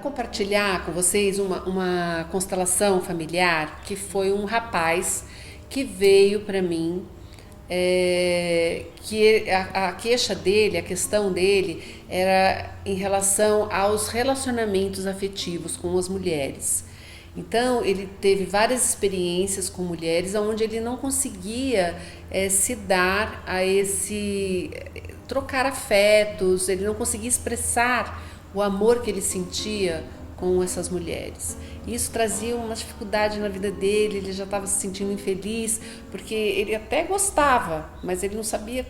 compartilhar com vocês uma constelação familiar que foi um rapaz que veio para mim, que a queixa dele, a questão dele era em relação aos relacionamentos afetivos com as mulheres. Então ele teve várias experiências com mulheres onde ele não conseguia se dar a esse trocar afetos, ele não conseguia expressar o amor que ele sentia com essas mulheres. Isso trazia uma dificuldade na vida dele, ele já estava se sentindo infeliz, porque ele até gostava, mas ele não sabia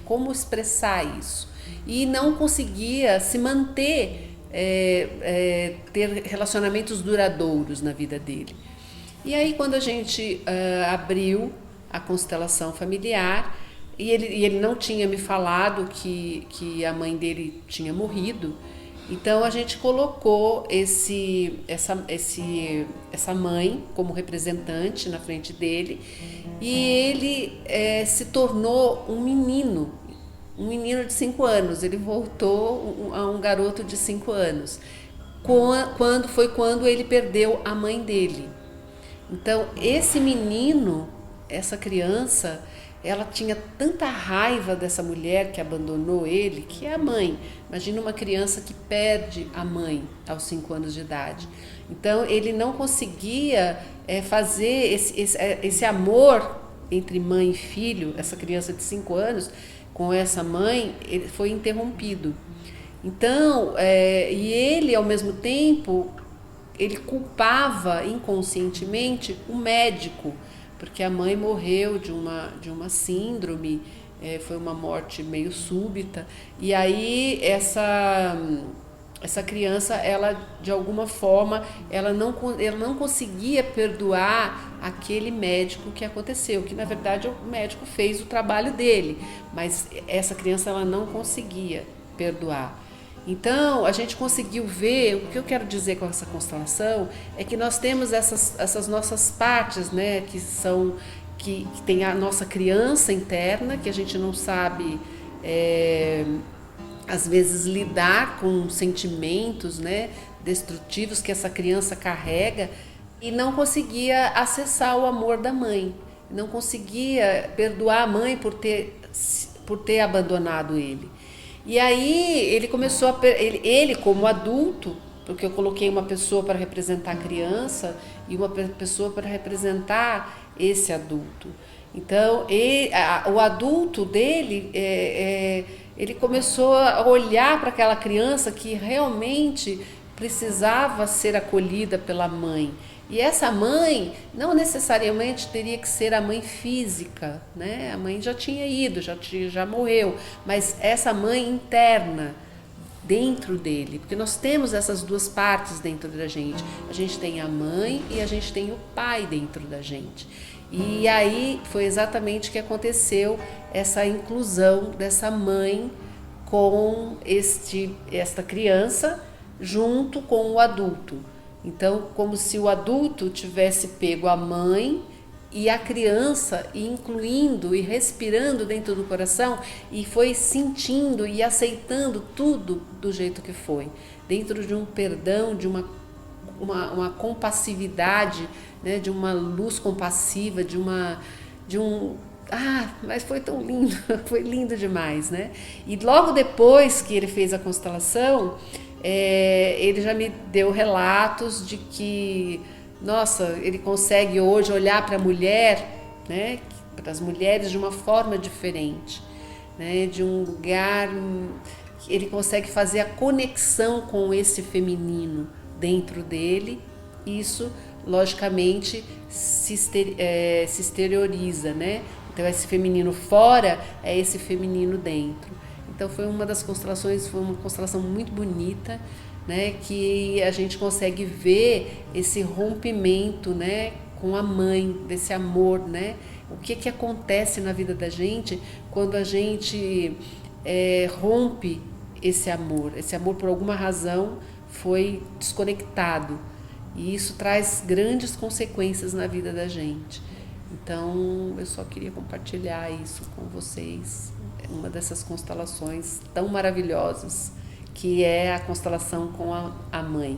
como expressar isso. E não conseguia se manter, ter relacionamentos duradouros na vida dele. E aí quando a gente abriu a constelação familiar, e ele não tinha me falado que a mãe dele tinha morrido, então a gente colocou essa mãe como representante na frente dele, e ele se tornou um menino de 5 anos. Ele voltou a um garoto de 5 anos, quando ele perdeu a mãe dele. Então esse menino, essa criança, ela tinha tanta raiva dessa mulher que abandonou ele, que é a mãe. Imagina uma criança que perde a mãe aos 5 anos de idade. Então ele não conseguia fazer esse amor entre mãe e filho, essa criança de 5 anos, com essa mãe, ele foi interrompido. Então, e ele ao mesmo tempo, ele culpava inconscientemente o médico, porque a mãe morreu de uma síndrome, foi uma morte meio súbita, e aí essa criança, ela de alguma forma, ela não conseguia perdoar aquele médico que aconteceu, que na verdade o médico fez o trabalho dele, mas essa criança ela não conseguia perdoar. Então, a gente conseguiu ver, o que eu quero dizer com essa constelação é que nós temos essas nossas partes, né, que tem a nossa criança interna, que a gente não sabe, às vezes, lidar com sentimentos, né, destrutivos que essa criança carrega, e não conseguia acessar o amor da mãe, não conseguia perdoar a mãe por ter abandonado ele. E aí ele começou ele como adulto, porque eu coloquei uma pessoa para representar a criança e uma pessoa para representar esse adulto. Então o adulto dele, ele começou a olhar para aquela criança que realmente precisava ser acolhida pela mãe. E essa mãe não necessariamente teria que ser a mãe física, né? A mãe já tinha ido, já morreu, mas essa mãe interna dentro dele, porque nós temos essas duas partes dentro da gente. A gente tem a mãe e a gente tem o pai dentro da gente. E aí foi exatamente o que aconteceu, essa inclusão dessa mãe com esta criança junto com o adulto. Então, como se o adulto tivesse pego a mãe e a criança, incluindo e respirando dentro do coração, e foi sentindo e aceitando tudo do jeito que foi, dentro de um perdão, de uma compassividade, né, de uma luz compassiva, mas foi tão lindo, foi lindo demais, né? E logo depois que ele fez a constelação, ele já me deu relatos de que, nossa, ele consegue hoje olhar para a mulher, né, para as mulheres de uma forma diferente, né, de um lugar que ele consegue fazer a conexão com esse feminino dentro dele. Isso, logicamente, se exterioriza, né? Então, esse feminino fora é esse feminino dentro. Então foi uma das constelações, foi uma constelação muito bonita, né, que a gente consegue ver esse rompimento, né, com a mãe, desse amor, né? O que acontece na vida da gente quando a gente rompe esse amor por alguma razão foi desconectado, e isso traz grandes consequências na vida da gente. Então eu só queria compartilhar isso com vocês, uma dessas constelações tão maravilhosas que é a constelação com a mãe.